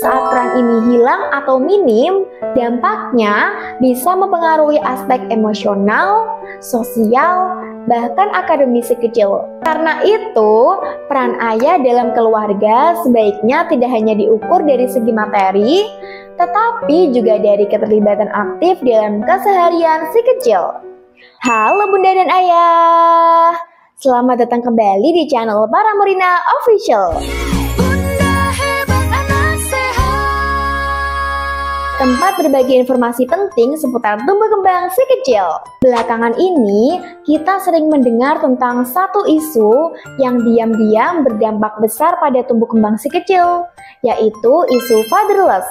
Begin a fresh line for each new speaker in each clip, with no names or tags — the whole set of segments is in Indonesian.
Saat peran ini hilang atau minim, dampaknya bisa mempengaruhi aspek emosional, sosial, bahkan akademis si kecil. Karena itu, peran ayah dalam keluarga sebaiknya tidak hanya diukur dari segi materi, tetapi juga dari keterlibatan aktif dalam keseharian si kecil. Halo Bunda dan Ayah, selamat datang kembali di channel Paramurina Official. Tempat berbagi informasi penting seputar tumbuh kembang si kecil. Belakangan ini, kita sering mendengar tentang satu isu yang diam-diam berdampak besar pada tumbuh kembang si kecil, yaitu isu fatherless.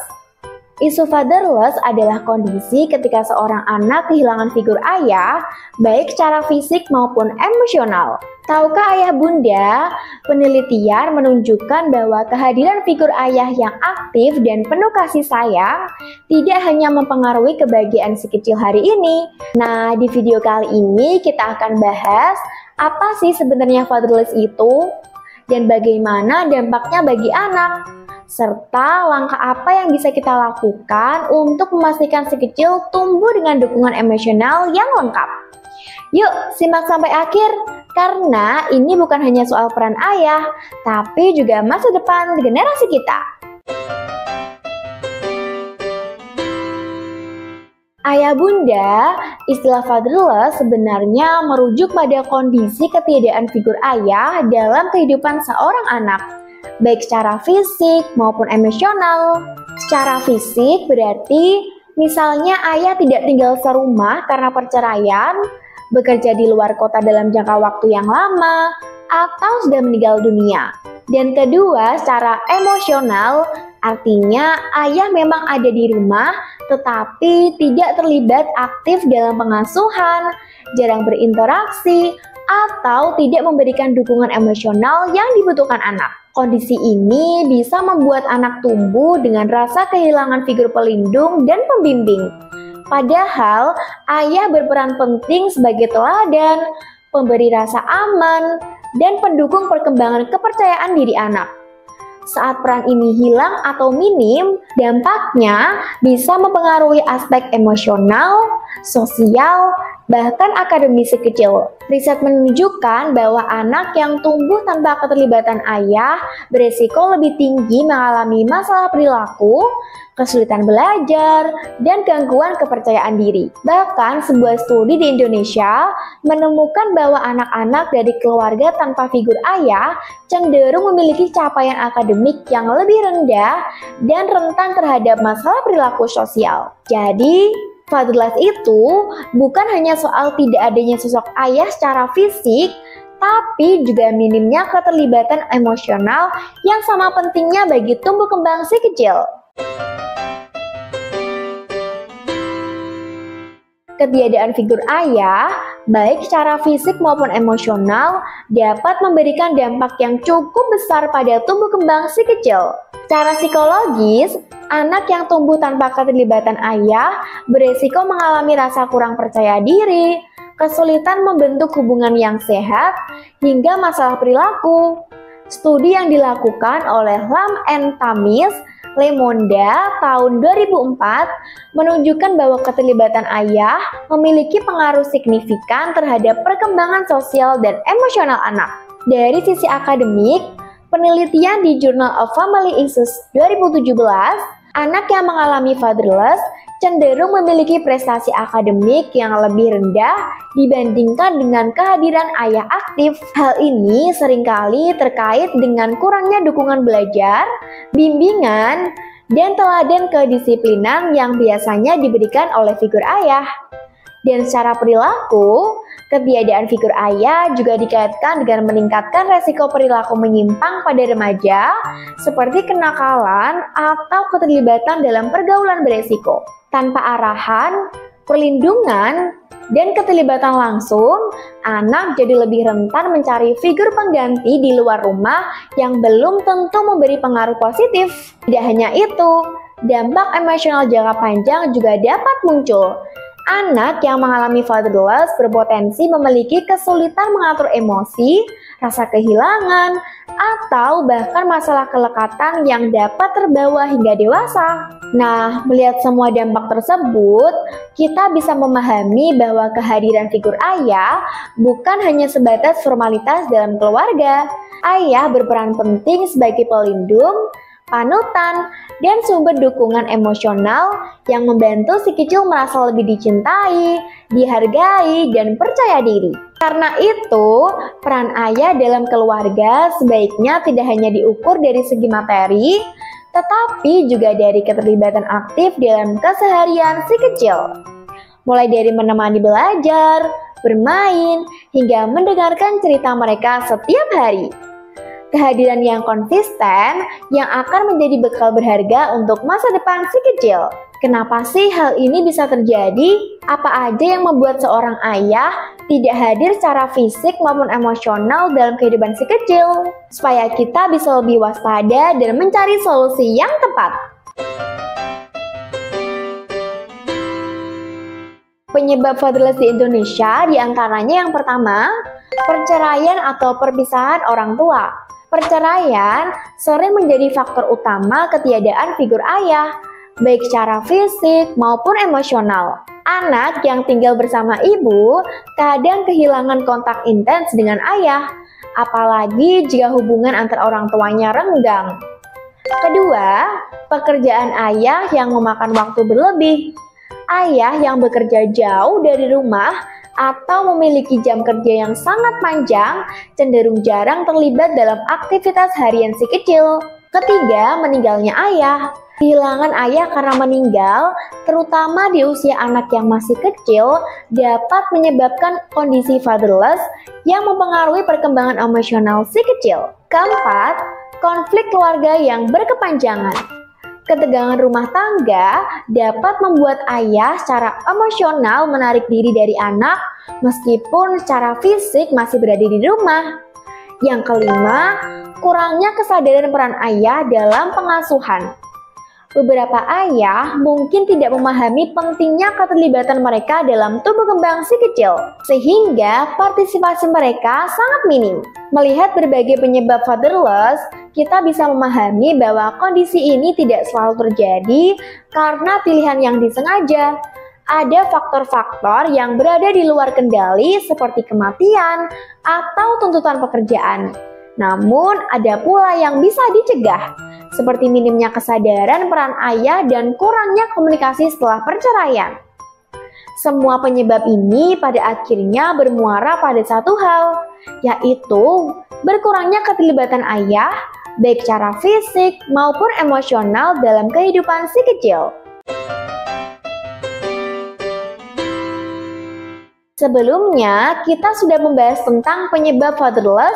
Isu fatherless adalah kondisi ketika seorang anak kehilangan figur ayah, baik secara fisik maupun emosional. Tahukah ayah bunda, penelitian menunjukkan bahwa kehadiran figur ayah yang aktif dan penuh kasih sayang tidak hanya mempengaruhi kebahagiaan si kecil hari ini. Nah, di video kali ini kita akan bahas apa sih sebenarnya fatherless itu dan bagaimana dampaknya bagi anak, serta langkah apa yang bisa kita lakukan untuk memastikan si kecil tumbuh dengan dukungan emosional yang lengkap. Yuk, simak sampai akhir, karena ini bukan hanya soal peran ayah, tapi juga masa depan generasi kita. Ayah bunda, istilah fatherless sebenarnya merujuk pada kondisi ketiadaan figur ayah dalam kehidupan seorang anak, baik secara fisik maupun emosional. Secara fisik berarti misalnya ayah tidak tinggal serumah karena perceraian, bekerja di luar kota dalam jangka waktu yang lama, atau sudah meninggal dunia. Dan kedua, secara emosional, artinya ayah memang ada di rumah tetapi tidak terlibat aktif dalam pengasuhan, jarang berinteraksi, atau tidak memberikan dukungan emosional yang dibutuhkan anak. Kondisi ini bisa membuat anak tumbuh dengan rasa kehilangan figur pelindung dan pembimbing. Padahal, ayah berperan penting sebagai teladan, pemberi rasa aman, dan pendukung perkembangan kepercayaan diri anak. Saat peran ini hilang atau minim, dampaknya bisa mempengaruhi aspek emosional, sosial, bahkan akademis si kecil. Riset menunjukkan bahwa anak yang tumbuh tanpa keterlibatan ayah beresiko lebih tinggi mengalami masalah perilaku, kesulitan belajar, dan gangguan kepercayaan diri. Bahkan sebuah studi di Indonesia menemukan bahwa anak-anak dari keluarga tanpa figur ayah cenderung memiliki capaian akademik yang lebih rendah dan rentan terhadap masalah perilaku sosial. Jadi, fatherless itu bukan hanya soal tidak adanya sosok ayah secara fisik, tapi juga minimnya keterlibatan emosional yang sama pentingnya bagi tumbuh kembang si kecil. Ketiadaan figur ayah, baik secara fisik maupun emosional, dapat memberikan dampak yang cukup besar pada tumbuh kembang si kecil. Secara psikologis, anak yang tumbuh tanpa keterlibatan ayah beresiko mengalami rasa kurang percaya diri, kesulitan membentuk hubungan yang sehat, hingga masalah perilaku. Studi yang dilakukan oleh Lam and Tamis, Lemonda tahun 2004 menunjukkan bahwa keterlibatan ayah memiliki pengaruh signifikan terhadap perkembangan sosial dan emosional anak. Dari sisi akademik, penelitian di Journal of Family Issues 2017, anak yang mengalami fatherless cenderung memiliki prestasi akademik yang lebih rendah dibandingkan dengan kehadiran ayah aktif. Hal ini seringkali terkait dengan kurangnya dukungan belajar, bimbingan, dan teladan kedisiplinan yang biasanya diberikan oleh figur ayah. Dan secara perilaku, ketiadaan figur ayah juga dikaitkan dengan meningkatkan resiko perilaku menyimpang pada remaja, seperti kenakalan atau keterlibatan dalam pergaulan beresiko. Tanpa arahan, perlindungan, dan keterlibatan langsung, anak jadi lebih rentan mencari figur pengganti di luar rumah yang belum tentu memberi pengaruh positif. Tidak hanya itu, dampak emosional jangka panjang juga dapat muncul. Anak yang mengalami fatherless berpotensi memiliki kesulitan mengatur emosi, rasa kehilangan, atau bahkan masalah kelekatan yang dapat terbawa hingga dewasa. Nah, melihat semua dampak tersebut, kita bisa memahami bahwa kehadiran figur ayah bukan hanya sebatas formalitas dalam keluarga. Ayah berperan penting sebagai pelindung, panutan, dan sumber dukungan emosional yang membantu si kecil merasa lebih dicintai, dihargai, dan percaya diri. Karena itu, peran ayah dalam keluarga sebaiknya tidak hanya diukur dari segi materi, tetapi juga dari keterlibatan aktif dalam keseharian si kecil. Mulai dari menemani belajar, bermain, hingga mendengarkan cerita mereka setiap hari. Kehadiran yang konsisten yang akan menjadi bekal berharga untuk masa depan si kecil. Kenapa sih hal ini bisa terjadi? Apa aja yang membuat seorang ayah tidak hadir secara fisik maupun emosional dalam kehidupan si kecil? Supaya kita bisa lebih waspada dan mencari solusi yang tepat. Penyebab fatherless di Indonesia diantaranya yang pertama, perceraian atau perpisahan orang tua. Perceraian sering menjadi faktor utama ketiadaan figur ayah, baik secara fisik maupun emosional. Anak yang tinggal bersama ibu kadang kehilangan kontak intens dengan ayah, apalagi jika hubungan antar orang tuanya renggang. Kedua, pekerjaan ayah yang memakan waktu berlebih. Ayah yang bekerja jauh dari rumah atau memiliki jam kerja yang sangat panjang cenderung jarang terlibat dalam aktivitas harian si kecil. Ketiga, meninggalnya ayah. Kehilangan ayah karena meninggal, terutama di usia anak yang masih kecil, dapat menyebabkan kondisi fatherless yang mempengaruhi perkembangan emosional si kecil. Keempat, konflik keluarga yang berkepanjangan. Ketegangan rumah tangga dapat membuat ayah secara emosional menarik diri dari anak meskipun secara fisik masih berada di rumah. Yang kelima, kurangnya kesadaran peran ayah dalam pengasuhan. Beberapa ayah mungkin tidak memahami pentingnya keterlibatan mereka dalam tumbuh kembang si kecil, sehingga partisipasi mereka sangat minim. Melihat berbagai penyebab fatherless, kita bisa memahami bahwa kondisi ini tidak selalu terjadi karena pilihan yang disengaja. Ada faktor-faktor yang berada di luar kendali seperti kematian atau tuntutan pekerjaan. Namun, ada pula yang bisa dicegah, seperti minimnya kesadaran peran ayah dan kurangnya komunikasi setelah perceraian. Semua penyebab ini pada akhirnya bermuara pada satu hal, yaitu berkurangnya keterlibatan ayah, baik secara fisik maupun emosional dalam kehidupan si kecil. Sebelumnya, kita sudah membahas tentang penyebab fatherless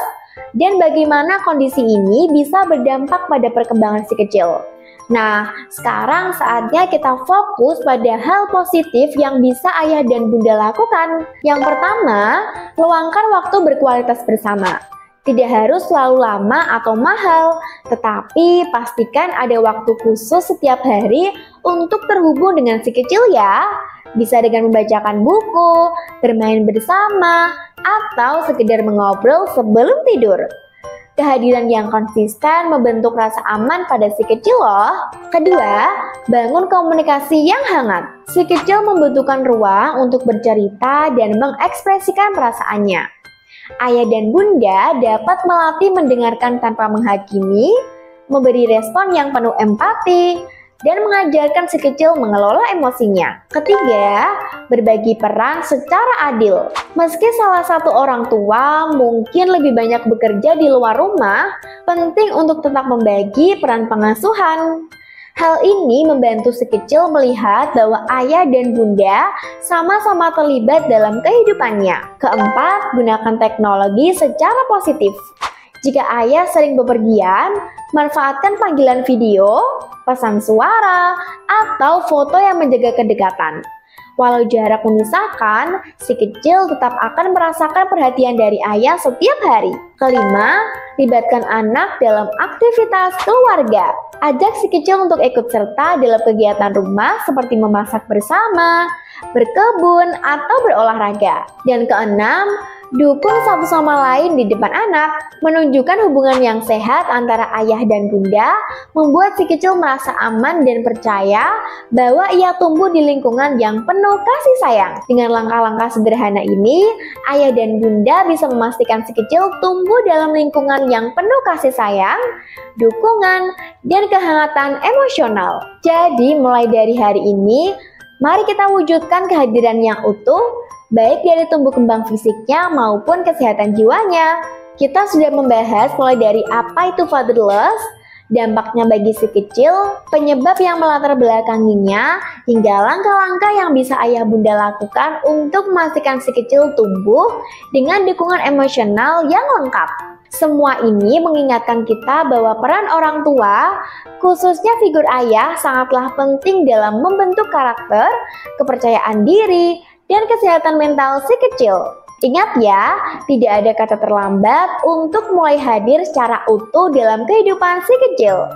dan bagaimana kondisi ini bisa berdampak pada perkembangan si kecil. Nah, sekarang saatnya kita fokus pada hal positif yang bisa ayah dan bunda lakukan. Yang pertama, luangkan waktu berkualitas bersama. Tidak harus selalu lama atau mahal, tetapi pastikan ada waktu khusus setiap hari untuk terhubung dengan si kecil ya. Bisa dengan membacakan buku, bermain bersama, atau sekedar mengobrol sebelum tidur. Kehadiran yang konsisten membentuk rasa aman pada si kecil loh. Kedua, bangun komunikasi yang hangat. Si kecil membutuhkan ruang untuk bercerita dan mengekspresikan perasaannya. Ayah dan bunda dapat melatih mendengarkan tanpa menghakimi, memberi respon yang penuh empati, dan mengajarkan si kecil mengelola emosinya. Ketiga, berbagi peran secara adil. Meski salah satu orang tua mungkin lebih banyak bekerja di luar rumah, penting untuk tetap membagi peran pengasuhan. Hal ini membantu si kecil melihat bahwa ayah dan bunda sama-sama terlibat dalam kehidupannya. Keempat, gunakan teknologi secara positif. Jika ayah sering bepergian, manfaatkan panggilan video, pesan suara, atau foto yang menjaga kedekatan. Walau jarak memisahkan, si kecil tetap akan merasakan perhatian dari ayah setiap hari. Kelima, libatkan anak dalam aktivitas keluarga. Ajak si kecil untuk ikut serta dalam kegiatan rumah seperti memasak bersama, berkebun, atau berolahraga. Dan keenam, dukung satu sama lain di depan anak. Menunjukkan hubungan yang sehat antara ayah dan bunda, membuat si kecil merasa aman dan percaya bahwa ia tumbuh di lingkungan yang penuh kasih sayang. Dengan langkah-langkah sederhana ini, ayah dan bunda bisa memastikan si kecil tumbuh dalam lingkungan yang penuh kasih sayang, dukungan, dan kehangatan emosional. Jadi mulai dari hari ini, mari kita wujudkan kehadiran yang utuh, baik dari tumbuh kembang fisiknya maupun kesehatan jiwanya. Kita sudah membahas mulai dari apa itu fatherless, dampaknya bagi si kecil, penyebab yang melatar belakanginya, hingga langkah-langkah yang bisa ayah bunda lakukan untuk memastikan si kecil tumbuh dengan dukungan emosional yang lengkap. Semua ini mengingatkan kita bahwa peran orang tua, khususnya figur ayah, sangatlah penting dalam membentuk karakter, kepercayaan diri, dan kesehatan mental si kecil. Ingat ya, tidak ada kata terlambat untuk mulai hadir secara utuh dalam kehidupan si kecil.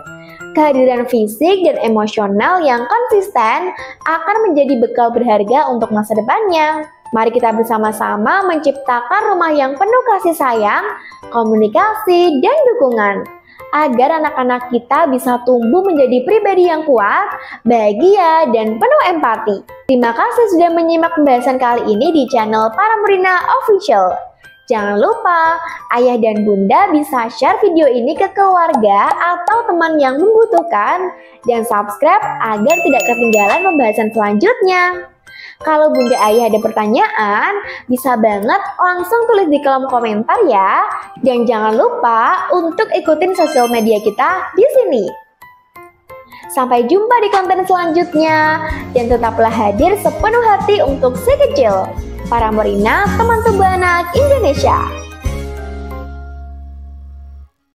Kehadiran fisik dan emosional yang konsisten akan menjadi bekal berharga untuk masa depannya. Mari kita bersama-sama menciptakan rumah yang penuh kasih sayang, komunikasi, dan dukungan, agar anak-anak kita bisa tumbuh menjadi pribadi yang kuat, bahagia, dan penuh empati. Terima kasih sudah menyimak pembahasan kali ini di channel Paramurina Official. Jangan lupa, ayah dan bunda bisa share video ini ke keluarga atau teman yang membutuhkan, dan subscribe agar tidak ketinggalan pembahasan selanjutnya. Kalau bunda ayah ada pertanyaan, bisa banget langsung tulis di kolom komentar ya. Dan jangan lupa untuk ikutin sosial media kita di sini. Sampai jumpa di konten selanjutnya, dan tetaplah hadir sepenuh hati untuk si kecil. Paramurina, teman tumbuh anak Indonesia.